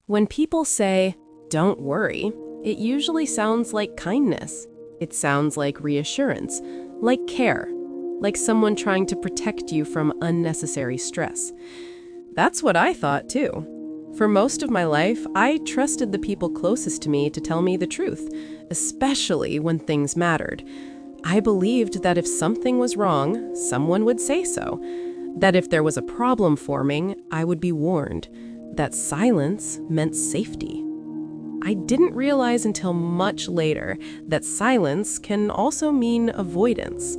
When people say, "Don't worry," it usually sounds like kindness. It sounds like reassurance, like care, like someone trying to protect you from unnecessary stress. That's what I thought too. For most of my life, I trusted the people closest to me to tell me the truth, especially when things mattered. I believed that if something was wrong, someone would say so. That if there was a problem forming, I would be warned. That silence meant safety. I didn't realize until much later that silence can also mean avoidance.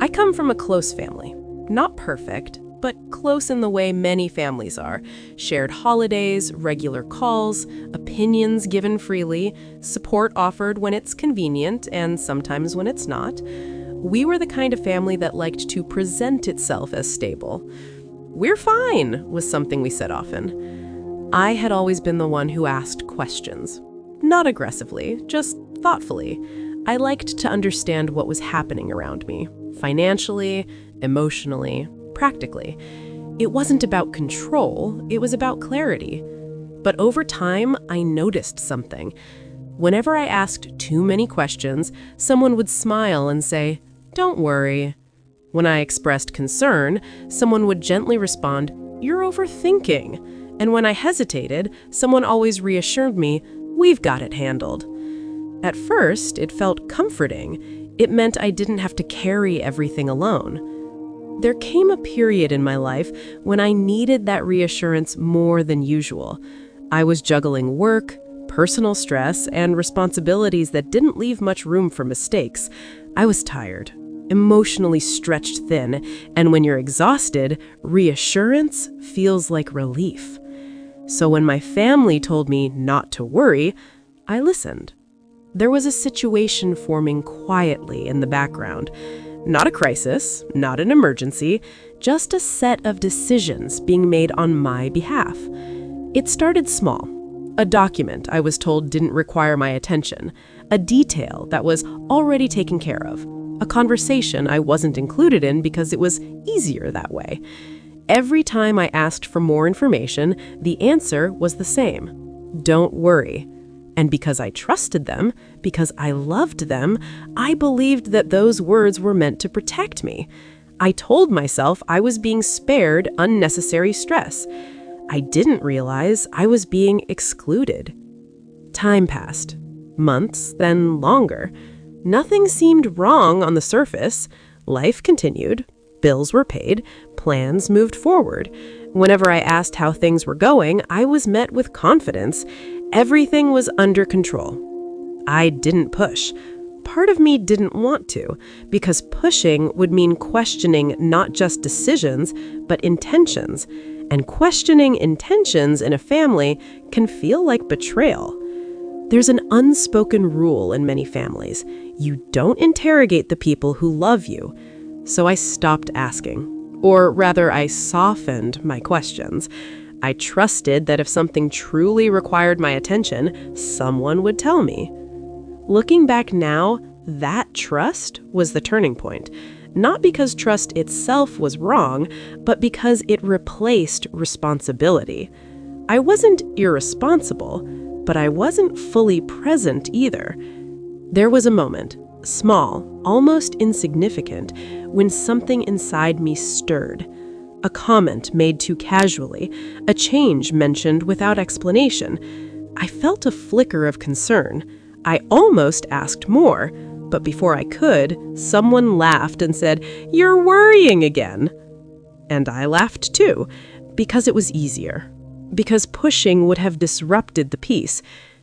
I come from a close family. Not perfect, but close in the way many families are. Shared holidays, regular calls, opinions given freely, support offered when it's convenient and sometimes when it's not. We were the kind of family that liked to present itself as stable. "We're fine," was something we said often. I had always been the one who asked questions. Not aggressively, just thoughtfully. I liked to understand what was happening around me, financially, emotionally, practically. It wasn't about control, it was about clarity. But over time, I noticed something. Whenever I asked too many questions, someone would smile and say, "Don't worry." When I expressed concern, someone would gently respond, "You're overthinking." And when I hesitated, someone always reassured me, "We've got it handled." At first, it felt comforting. It meant I didn't have to carry everything alone. There came a period in my life when I needed that reassurance more than usual. I was juggling work, personal stress, and responsibilities that didn't leave much room for mistakes. I was tired, emotionally stretched thin, and when you're exhausted, reassurance feels like relief. So when my family told me not to worry, I listened. There was a situation forming quietly in the background. Not a crisis, not an emergency, just a set of decisions being made on my behalf. It started small. A document I was told didn't require my attention. A detail that was already taken care of. A conversation I wasn't included in because it was easier that way. Every time I asked for more information, the answer was the same. "Don't worry." And because I trusted them, because I loved them, I believed that those words were meant to protect me. I told myself I was being spared unnecessary stress. I didn't realize I was being excluded. Time passed. Months, then longer. Nothing seemed wrong on the surface. Life continued. Bills were paid. Plans moved forward. Whenever I asked how things were going, I was met with confidence. Everything was under control. I didn't push. Part of me didn't want to, because pushing would mean questioning not just decisions, but intentions. And questioning intentions in a family can feel like betrayal. There's an unspoken rule in many families. You don't interrogate the people who love you. So I stopped asking. Or rather, I softened my questions. I trusted that if something truly required my attention, someone would tell me. Looking back now, that trust was the turning point. Not because trust itself was wrong, but because it replaced responsibility. I wasn't irresponsible, but I wasn't fully present either. There was a moment, small, almost insignificant, when something inside me stirred. A comment made too casually, a change mentioned without explanation. I felt a flicker of concern. I almost asked more, but before I could, someone laughed and said, "You're worrying again." And I laughed too, because it was easier. Because pushing would have disrupted the peace.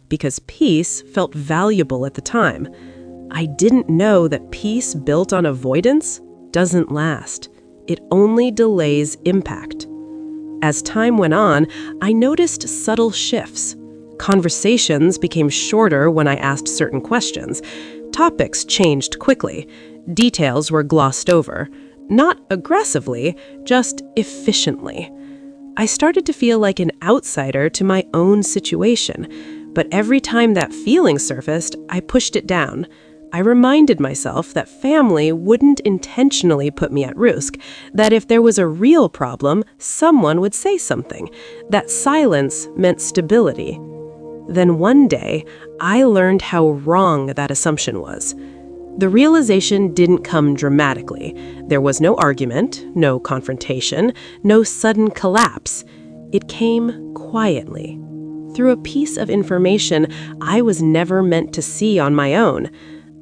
Because peace felt valuable at the time. I didn't know that peace built on avoidance doesn't last. It only delays impact. As time went on, I noticed subtle shifts. Conversations became shorter when I asked certain questions. Topics changed quickly. Details were glossed over. Not aggressively, just efficiently. I started to feel like an outsider to my own situation. But every time that feeling surfaced, I pushed it down. I reminded myself that family wouldn't intentionally put me at risk, that if there was a real problem, someone would say something, that silence meant stability. Then one day, I learned how wrong that assumption was. The realization didn't come dramatically. There was no argument, no confrontation, no sudden collapse. It came quietly, through a piece of information I was never meant to see on my own.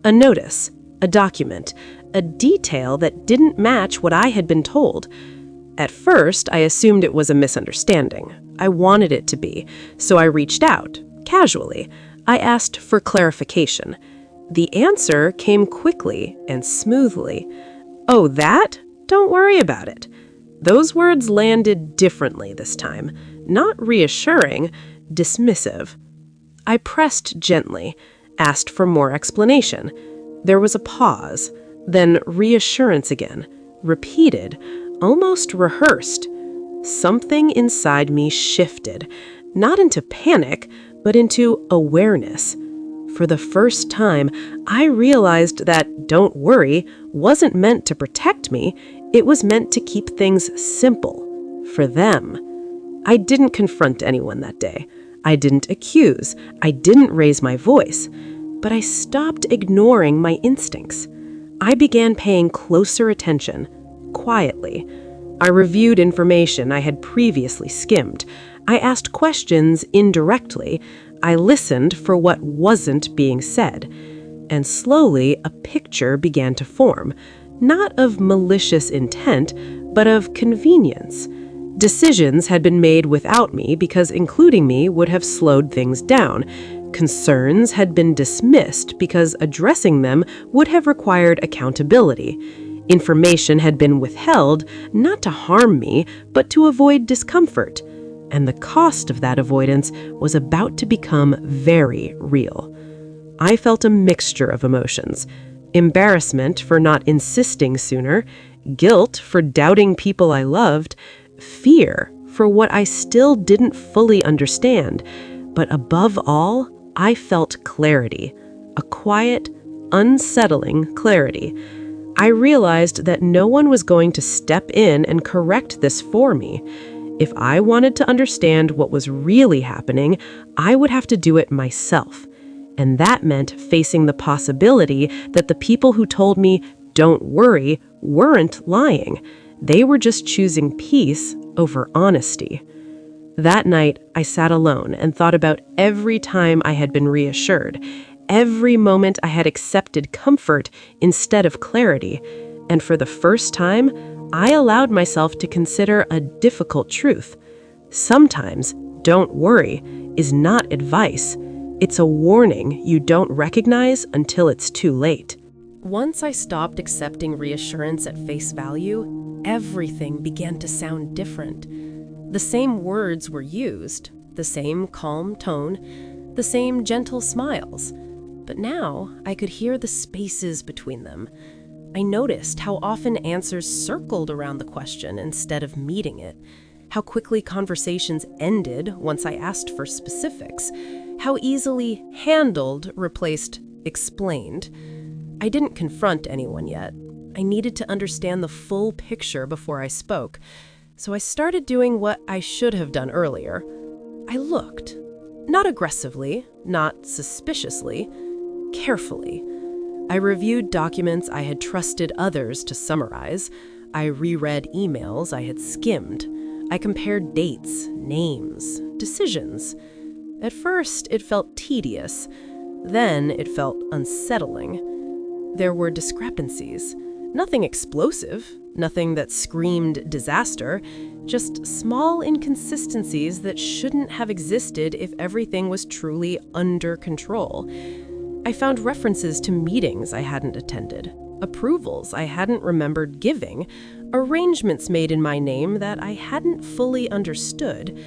A notice, a document, a detail that didn't match what I had been told. At first, I assumed it was a misunderstanding. I wanted it to be, so I reached out, casually. I asked for clarification. The answer came quickly and smoothly. "Oh, that? Don't worry about it." Those words landed differently this time. Not reassuring, dismissive. I pressed gently, asked for more explanation. There was a pause, then reassurance again, repeated, almost rehearsed. Something inside me shifted, not into panic, but into awareness. For the first time, I realized that "don't worry" wasn't meant to protect me, it was meant to keep things simple, for them. I didn't confront anyone that day. I didn't accuse. I didn't raise my voice. But I stopped ignoring my instincts. I began paying closer attention, quietly. I reviewed information I had previously skimmed. I asked questions indirectly. I listened for what wasn't being said. And slowly, a picture began to form, not of malicious intent, but of convenience. Decisions had been made without me because including me would have slowed things down. Concerns had been dismissed because addressing them would have required accountability. Information had been withheld, not to harm me, but to avoid discomfort. And the cost of that avoidance was about to become very real. I felt a mixture of emotions. Embarrassment for not insisting sooner, guilt for doubting people I loved, fear for what I still didn't fully understand. But above all, I felt clarity, a quiet, unsettling clarity. I realized that no one was going to step in and correct this for me. If I wanted to understand what was really happening, I would have to do it myself. And that meant facing the possibility that the people who told me, "don't worry," weren't lying. They were just choosing peace over honesty. That night, I sat alone and thought about every time I had been reassured, every moment I had accepted comfort instead of clarity. And for the first time, I allowed myself to consider a difficult truth. Sometimes, "don't worry" is not advice. It's a warning you don't recognize until it's too late. Once I stopped accepting reassurance at face value, everything began to sound different. The same words were used, the same calm tone, the same gentle smiles. But now I could hear the spaces between them. I noticed how often answers circled around the question instead of meeting it, how quickly conversations ended once I asked for specifics, how easily "handled" replaced "explained." I didn't confront anyone yet. I needed to understand the full picture before I spoke, so I started doing what I should have done earlier. I looked. Not aggressively, not suspiciously, carefully. I reviewed documents I had trusted others to summarize. I reread emails I had skimmed. I compared dates, names, decisions. At first, it felt tedious. Then it felt unsettling. There were discrepancies. Nothing explosive, nothing that screamed disaster, just small inconsistencies that shouldn't have existed if everything was truly under control. I found references to meetings I hadn't attended, approvals I hadn't remembered giving, arrangements made in my name that I hadn't fully understood.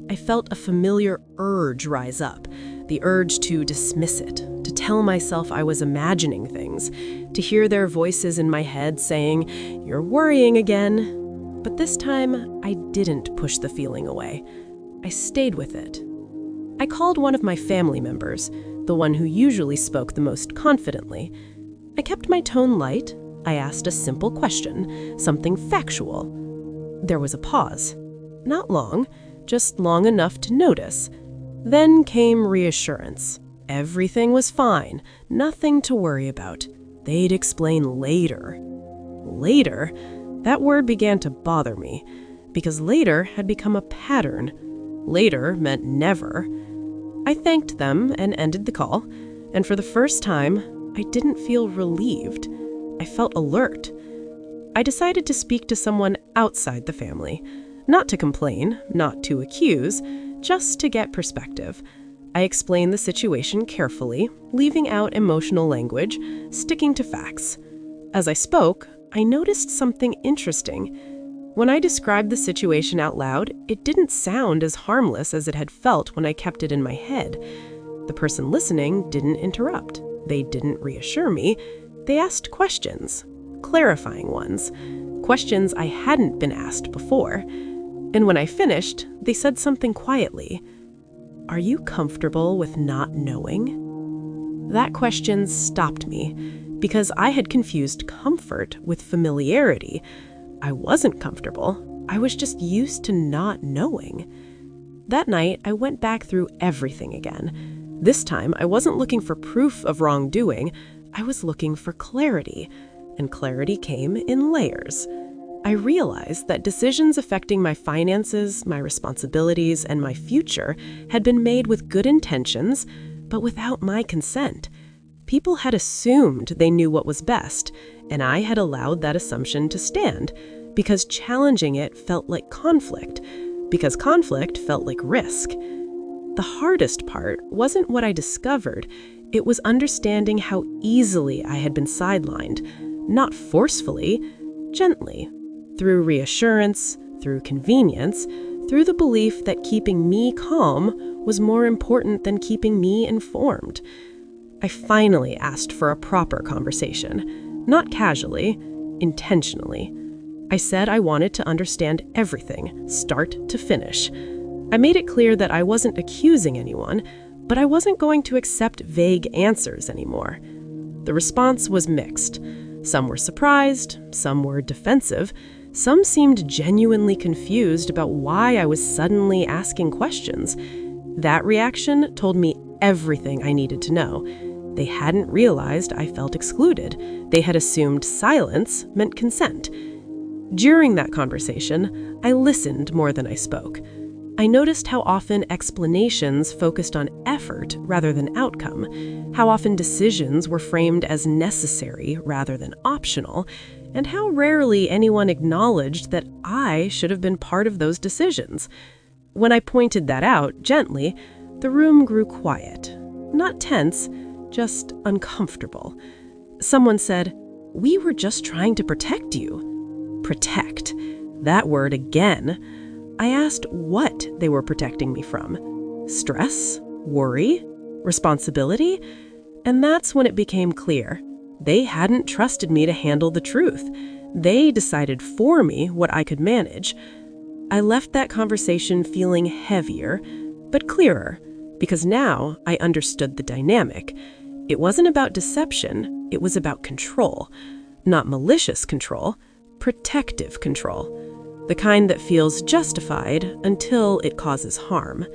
I felt a familiar urge rise up, the urge to dismiss it, to tell myself I was imagining things, to hear their voices in my head saying, "You're worrying again." But this time, I didn't push the feeling away. I stayed with it. I called one of my family members, the one who usually spoke the most confidently. I kept my tone light. I asked a simple question, something factual. There was a pause. Not long, just long enough to notice. Then came reassurance. Everything was fine, nothing to worry about. They'd explain later. Later? That word began to bother me, because later had become a pattern. Later meant never. I thanked them and ended the call, and for the first time, I didn't feel relieved. I felt alert. I decided to speak to someone outside the family. Not to complain, not to accuse, just to get perspective. I explained the situation carefully, leaving out emotional language, sticking to facts. As I spoke, I noticed something interesting. When I described the situation out loud, it didn't sound as harmless as it had felt when I kept it in my head. The person listening didn't interrupt. They didn't reassure me. They asked questions, clarifying ones, questions I hadn't been asked before. And when I finished, they said something quietly. "Are you comfortable with not knowing?" That question stopped me, because I had confused comfort with familiarity. I wasn't comfortable. I was just used to not knowing. That night, I went back through everything again. This time, I wasn't looking for proof of wrongdoing. I was looking for clarity, and clarity came in layers. I realized that decisions affecting my finances, my responsibilities, and my future had been made with good intentions, but without my consent. People had assumed they knew what was best, and I had allowed that assumption to stand, because challenging it felt like conflict, because conflict felt like risk. The hardest part wasn't what I discovered, it was understanding how easily I had been sidelined, not forcefully, gently. Through reassurance, through convenience, through the belief that keeping me calm was more important than keeping me informed. I finally asked for a proper conversation, not casually, intentionally. I said I wanted to understand everything, start to finish. I made it clear that I wasn't accusing anyone, but I wasn't going to accept vague answers anymore. The response was mixed. Some were surprised, some were defensive, some seemed genuinely confused about why I was suddenly asking questions. That reaction told me everything I needed to know. They hadn't realized I felt excluded. They had assumed silence meant consent. During that conversation, I listened more than I spoke. I noticed how often explanations focused on effort rather than outcome, how often decisions were framed as necessary rather than optional, and how rarely anyone acknowledged that I should have been part of those decisions. When I pointed that out gently, the room grew quiet. Not tense, just uncomfortable. Someone said, "We were just trying to protect you." Protect. That word again. I asked what they were protecting me from. Stress? Worry? Responsibility? And that's when it became clear. They hadn't trusted me to handle the truth. They decided for me what I could manage. I left that conversation feeling heavier, but clearer, because now I understood the dynamic. It wasn't about deception, it was about control. Not malicious control, protective control. The kind that feels justified until it causes harm.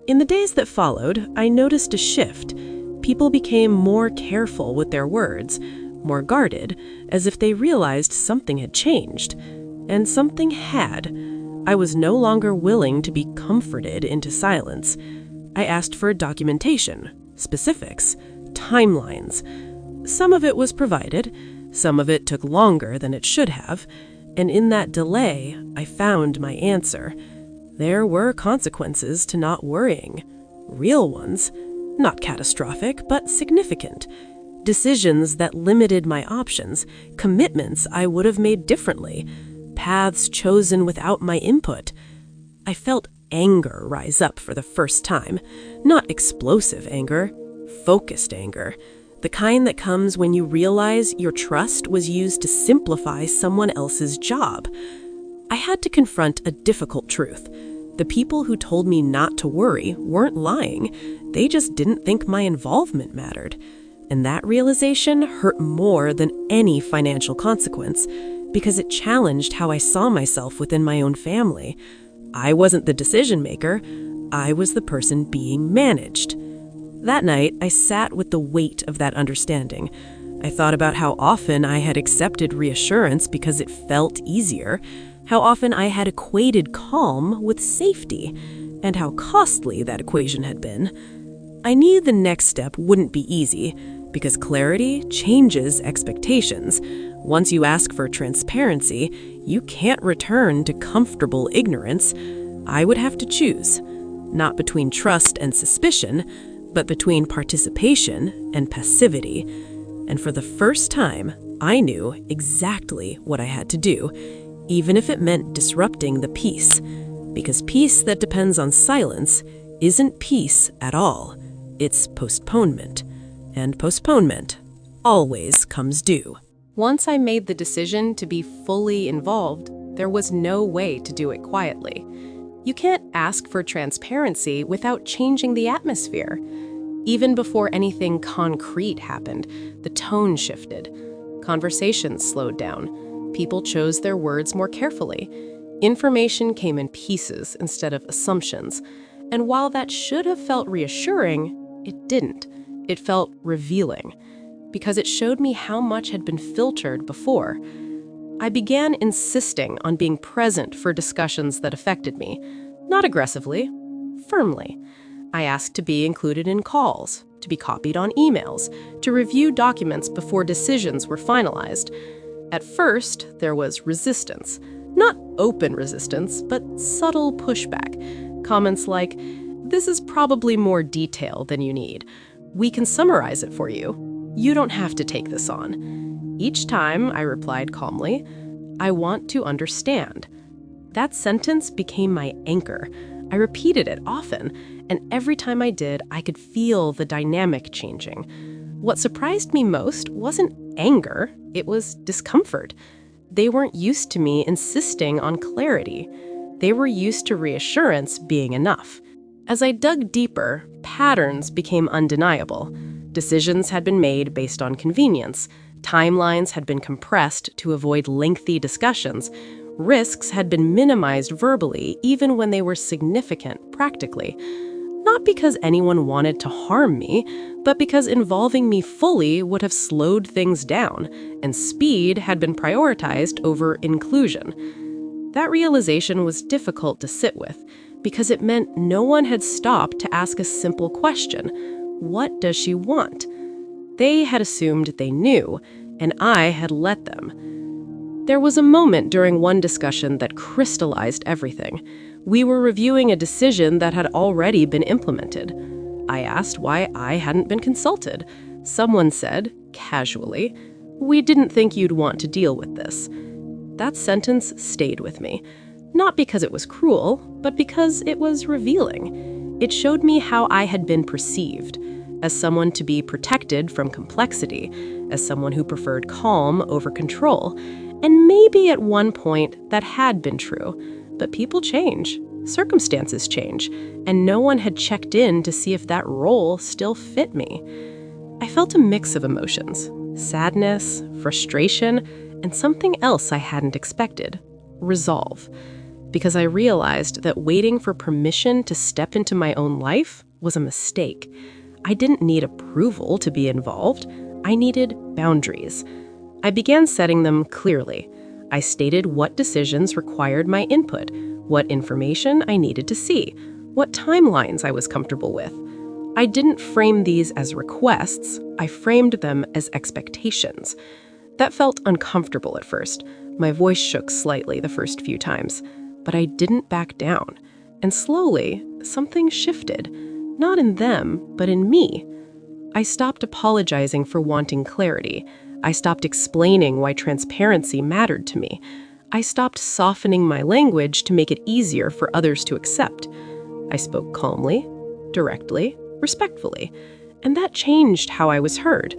In the days that followed, I noticed a shift. People became more careful with their words, more guarded, as if they realized something had changed. And something had. I was no longer willing to be comforted into silence. I asked for documentation, specifics, timelines. Some of it was provided, some of it took longer than it should have, and in that delay, I found my answer. There were consequences to not worrying. Real ones. Not catastrophic, but significant. Decisions that limited my options, commitments I would have made differently, paths chosen without my input. I felt anger rise up for the first time. Not explosive anger, focused anger. The kind that comes when you realize your trust was used to simplify someone else's job. I had to confront a difficult truth. The people who told me not to worry weren't lying. They just didn't think my involvement mattered. And that realization hurt more than any financial consequence because it challenged how I saw myself within my own family. I wasn't the decision maker. I was the person being managed. That night, I sat with the weight of that understanding. I thought about how often I had accepted reassurance because it felt easier, how often I had equated calm with safety, and how costly that equation had been. I knew the next step wouldn't be easy, because clarity changes expectations. Once you ask for transparency, you can't return to comfortable ignorance. I would have to choose, not between trust and suspicion, but between participation and passivity. And for the first time, I knew exactly what I had to do, even if it meant disrupting the peace. Because peace that depends on silence isn't peace at all. It's postponement. And postponement always comes due. Once I made the decision to be fully involved, there was no way to do it quietly. You can't ask for transparency without changing the atmosphere. Even before anything concrete happened, the tone shifted. Conversations slowed down. People chose their words more carefully. Information came in pieces instead of assumptions. And while that should have felt reassuring, it didn't. It felt revealing, because it showed me how much had been filtered before. I began insisting on being present for discussions that affected me, not aggressively, firmly. I asked to be included in calls, to be copied on emails, to review documents before decisions were finalized. At first, there was resistance. Not open resistance, but subtle pushback. Comments like, "This is probably more detail than you need. We can summarize it for you. You don't have to take this on." Each time, I replied calmly, "I want to understand." That sentence became my anchor. I repeated it often, and every time I did, I could feel the dynamic changing. What surprised me most wasn't anger, it was discomfort. They weren't used to me insisting on clarity. They were used to reassurance being enough. As I dug deeper, patterns became undeniable. Decisions had been made based on convenience. Timelines had been compressed to avoid lengthy discussions. Risks had been minimized verbally, even when they were significant practically. Not because anyone wanted to harm me, but because involving me fully would have slowed things down, and speed had been prioritized over inclusion. That realization was difficult to sit with, because it meant no one had stopped to ask a simple question: what does she want? They had assumed they knew, and I had let them. There was a moment during one discussion that crystallized everything. We were reviewing a decision that had already been implemented. I asked why I hadn't been consulted. Someone said, casually, "We didn't think you'd want to deal with this." That sentence stayed with me. Not because it was cruel, but because it was revealing. It showed me how I had been perceived, as someone to be protected from complexity, as someone who preferred calm over control. And maybe at one point that had been true, but people change, circumstances change, and no one had checked in to see if that role still fit me. I felt a mix of emotions: sadness, frustration, and something else I hadn't expected: resolve. Because I realized that waiting for permission to step into my own life was a mistake. I didn't need approval to be involved. I needed boundaries. I began setting them clearly. I stated what decisions required my input, what information I needed to see, what timelines I was comfortable with. I didn't frame these as requests, I framed them as expectations. That felt uncomfortable at first. My voice shook slightly the first few times, but I didn't back down. And slowly, something shifted, not in them, but in me. I stopped apologizing for wanting clarity. I stopped explaining why transparency mattered to me. I stopped softening my language to make it easier for others to accept. I spoke calmly, directly, respectfully, and that changed how I was heard.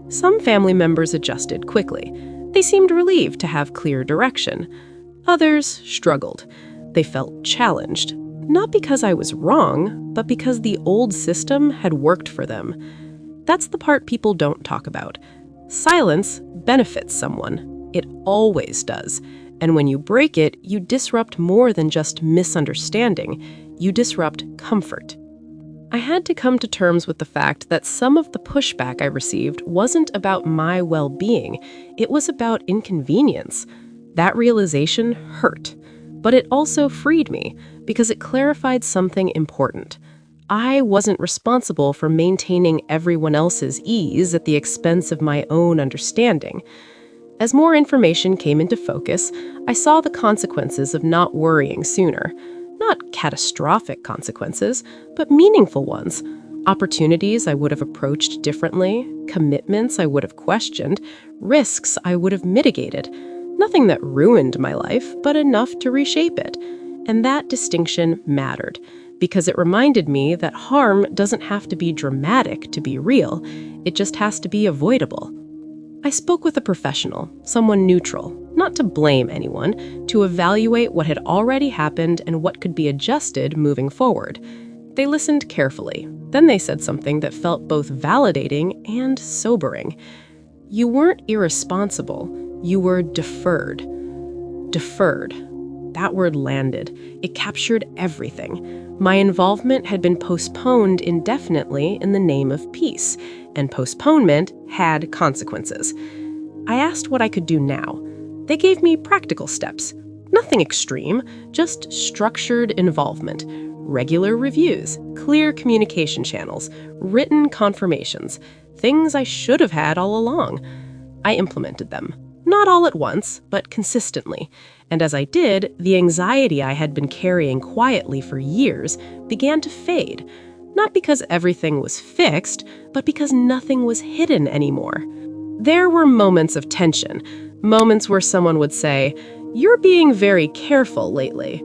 Some family members adjusted quickly. They seemed relieved to have clear direction. Others struggled. They felt challenged. Not because I was wrong, but because the old system had worked for them. That's the part people don't talk about. Silence benefits someone. It always does. And when you break it, you disrupt more than just misunderstanding. You disrupt comfort. I had to come to terms with the fact that some of the pushback I received wasn't about my well-being. It was about inconvenience. That realization hurt. But it also freed me because it clarified something important. I wasn't responsible for maintaining everyone else's ease at the expense of my own understanding. As more information came into focus, I saw the consequences of not worrying sooner. Not catastrophic consequences, but meaningful ones. Opportunities I would have approached differently, commitments I would have questioned, risks I would have mitigated. Nothing that ruined my life, but enough to reshape it. And that distinction mattered, because it reminded me that harm doesn't have to be dramatic to be real. It just has to be avoidable. I spoke with a professional, someone neutral, not to blame anyone, to evaluate what had already happened and what could be adjusted moving forward. They listened carefully. Then they said something that felt both validating and sobering. You weren't irresponsible. You were deferred. Deferred. That word landed. It captured everything. My involvement had been postponed indefinitely in the name of peace, and postponement had consequences. I asked what I could do now. They gave me practical steps. Nothing extreme, just structured involvement. Regular reviews, clear communication channels, written confirmations, things I should have had all along. I implemented them. Not all at once, but consistently. And as I did, the anxiety I had been carrying quietly for years began to fade. Not because everything was fixed, but because nothing was hidden anymore. There were moments of tension, moments where someone would say, "You're being very careful lately."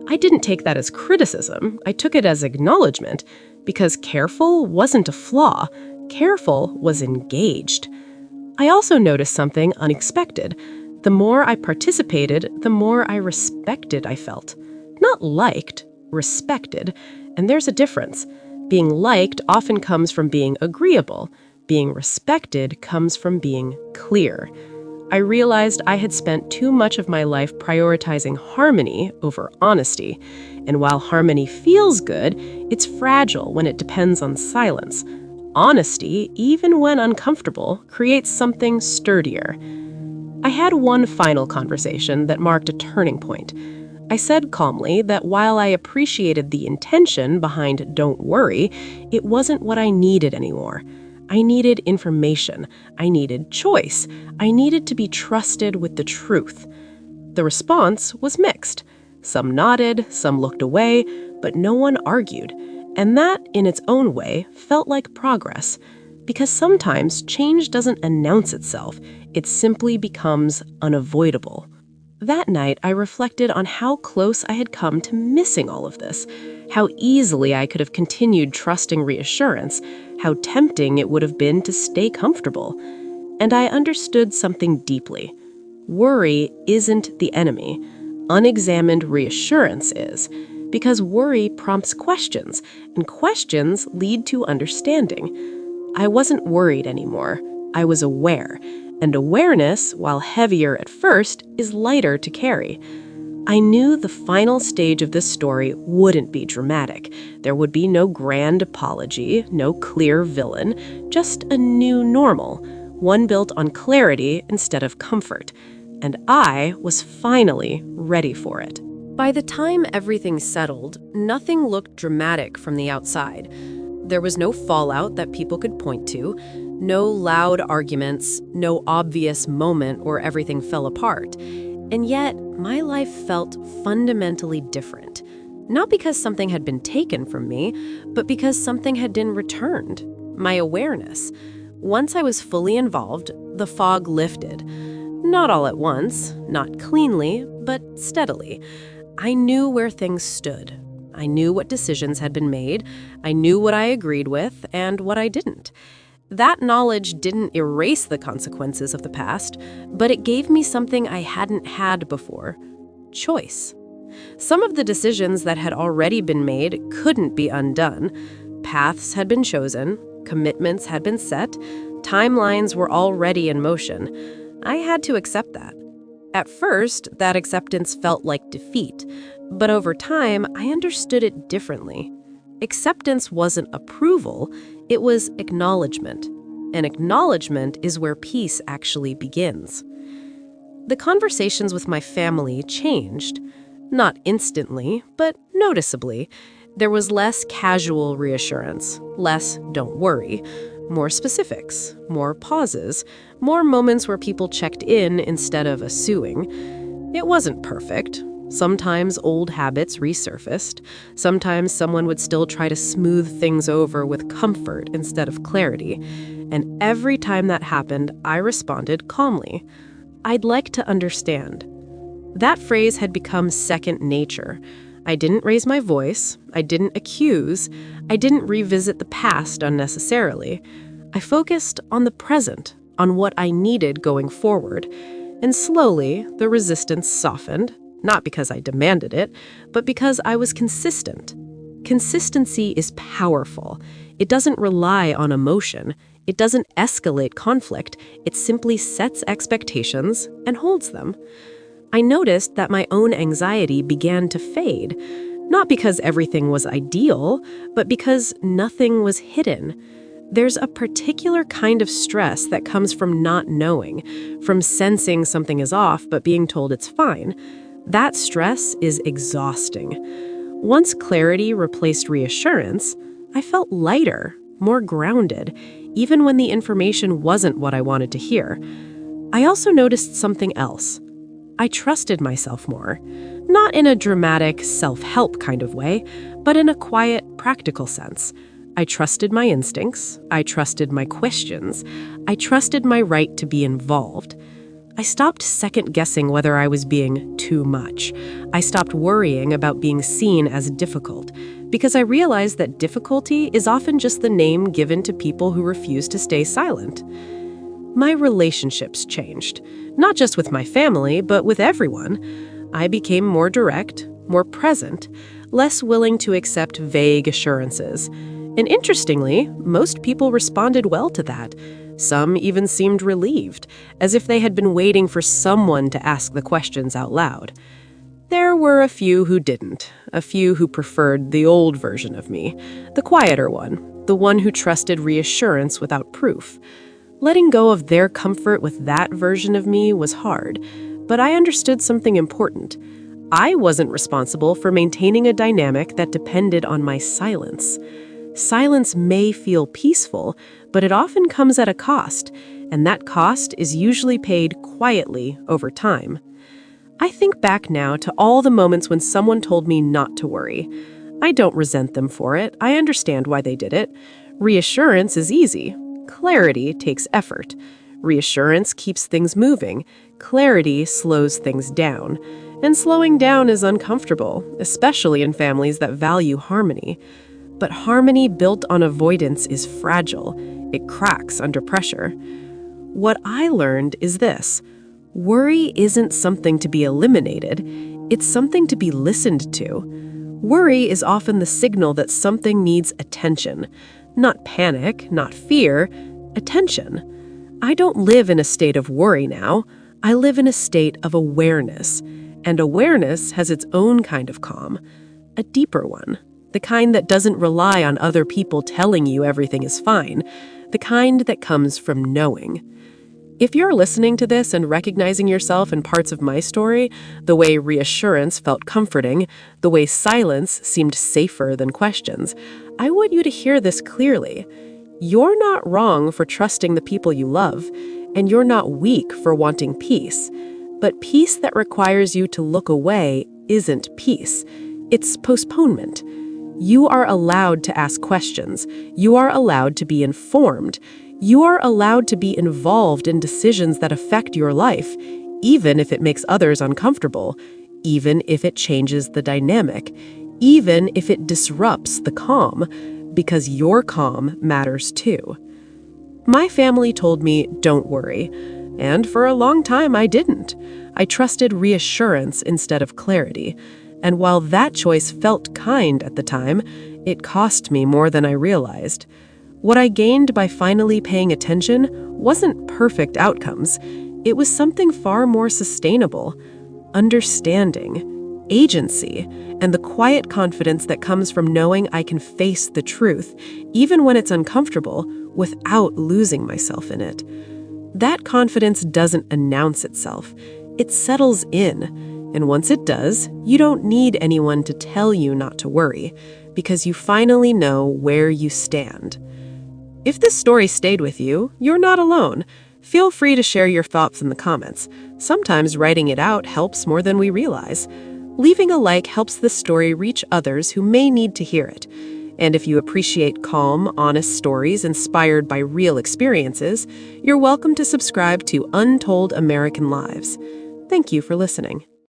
I didn't take that as criticism. I took it as acknowledgement, because careful wasn't a flaw. Careful was engaged. I also noticed something unexpected. The more I participated, the more I respected I felt. Not liked, respected. And there's a difference. Being liked often comes from being agreeable. Being respected comes from being clear. I realized I had spent too much of my life prioritizing harmony over honesty. And while harmony feels good, it's fragile when it depends on silence. Honesty, even when uncomfortable, creates something sturdier. I had one final conversation that marked a turning point. I said calmly that while I appreciated the intention behind "don't worry," it wasn't what I needed anymore. I needed information. I needed choice. I needed to be trusted with the truth. The response was mixed. Some nodded, some looked away, but no one argued. And that, in its own way, felt like progress. Because sometimes change doesn't announce itself. It simply becomes unavoidable. That night, I reflected on how close I had come to missing all of this, how easily I could have continued trusting reassurance, how tempting it would have been to stay comfortable. And I understood something deeply. Worry isn't the enemy. Unexamined reassurance is, because worry prompts questions, and questions lead to understanding. I wasn't worried anymore. I was aware. And awareness, while heavier at first, is lighter to carry. I knew the final stage of this story wouldn't be dramatic. There would be no grand apology, no clear villain, just a new normal, one built on clarity instead of comfort. And I was finally ready for it. By the time everything settled, nothing looked dramatic from the outside. There was no fallout that people could point to, no loud arguments, no obvious moment where everything fell apart. And yet, my life felt fundamentally different. Not because something had been taken from me, but because something had been returned. My awareness. Once I was fully involved, the fog lifted. Not all at once, not cleanly, but steadily. I knew where things stood. I knew what decisions had been made. I knew what I agreed with and what I didn't. That knowledge didn't erase the consequences of the past, but it gave me something I hadn't had before: choice. Some of the decisions that had already been made couldn't be undone. Paths had been chosen, commitments had been set, timelines were already in motion. I had to accept that. At first, that acceptance felt like defeat, but over time, I understood it differently. Acceptance wasn't approval, it was acknowledgement. And acknowledgement is where peace actually begins. The conversations with my family changed. Not instantly, but noticeably. There was less casual reassurance, less "don't worry," more specifics, more pauses, more moments where people checked in instead of assuming. It wasn't perfect. Sometimes old habits resurfaced. Sometimes someone would still try to smooth things over with comfort instead of clarity. And every time that happened, I responded calmly. "I'd like to understand." That phrase had become second nature. I didn't raise my voice, I didn't accuse, I didn't revisit the past unnecessarily. I focused on the present, on what I needed going forward. And slowly, the resistance softened, not because I demanded it, but because I was consistent. Consistency is powerful. It doesn't rely on emotion. It doesn't escalate conflict. It simply sets expectations and holds them. I noticed that my own anxiety began to fade, not because everything was ideal, but because nothing was hidden. There's a particular kind of stress that comes from not knowing, from sensing something is off but being told it's fine. That stress is exhausting. Once clarity replaced reassurance, I felt lighter, more grounded, even when the information wasn't what I wanted to hear. I also noticed something else. I trusted myself more, not in a dramatic, self-help kind of way, but in a quiet, practical sense. I trusted my instincts, I trusted my questions, I trusted my right to be involved. I stopped second-guessing whether I was being too much. I stopped worrying about being seen as difficult, because I realized that difficulty is often just the name given to people who refuse to stay silent. My relationships changed, not just with my family, but with everyone. I became more direct, more present, less willing to accept vague assurances. And interestingly, most people responded well to that. Some even seemed relieved, as if they had been waiting for someone to ask the questions out loud. There were a few who didn't, a few who preferred the old version of me, the quieter one, the one who trusted reassurance without proof. Letting go of their comfort with that version of me was hard, but I understood something important. I wasn't responsible for maintaining a dynamic that depended on my silence. Silence may feel peaceful, but it often comes at a cost, and that cost is usually paid quietly over time. I think back now to all the moments when someone told me not to worry. I don't resent them for it. I understand why they did it. Reassurance is easy. Clarity takes effort. Reassurance keeps things moving. Clarity slows things down. And slowing down is uncomfortable, especially in families that value harmony. But harmony built on avoidance is fragile. It cracks under pressure. What I learned is this: worry isn't something to be eliminated. It's something to be listened to. Worry is often the signal that something needs attention. Not panic, not fear, attention. I don't live in a state of worry now. I live in a state of awareness. And awareness has its own kind of calm, a deeper one. The kind that doesn't rely on other people telling you everything is fine, the kind that comes from knowing. If you're listening to this and recognizing yourself in parts of my story, the way reassurance felt comforting, the way silence seemed safer than questions, I want you to hear this clearly. You're not wrong for trusting the people you love, and you're not weak for wanting peace. But peace that requires you to look away isn't peace. It's postponement. You are allowed to ask questions. You are allowed to be informed. You are allowed to be involved in decisions that affect your life, even if it makes others uncomfortable, even if it changes the dynamic, even if it disrupts the calm, because your calm matters too. My family told me, "Don't worry," and for a long time I didn't. I trusted reassurance instead of clarity. And while that choice felt kind at the time, it cost me more than I realized. What I gained by finally paying attention wasn't perfect outcomes. It was something far more sustainable: understanding, agency, and the quiet confidence that comes from knowing I can face the truth, even when it's uncomfortable, without losing myself in it. That confidence doesn't announce itself. It settles in. And once it does, you don't need anyone to tell you not to worry, because you finally know where you stand. If this story stayed with you, you're not alone. Feel free to share your thoughts in the comments. Sometimes writing it out helps more than we realize. Leaving a like helps this story reach others who may need to hear it. And if you appreciate calm, honest stories inspired by real experiences, you're welcome to subscribe to Untold American Lives. Thank you for listening.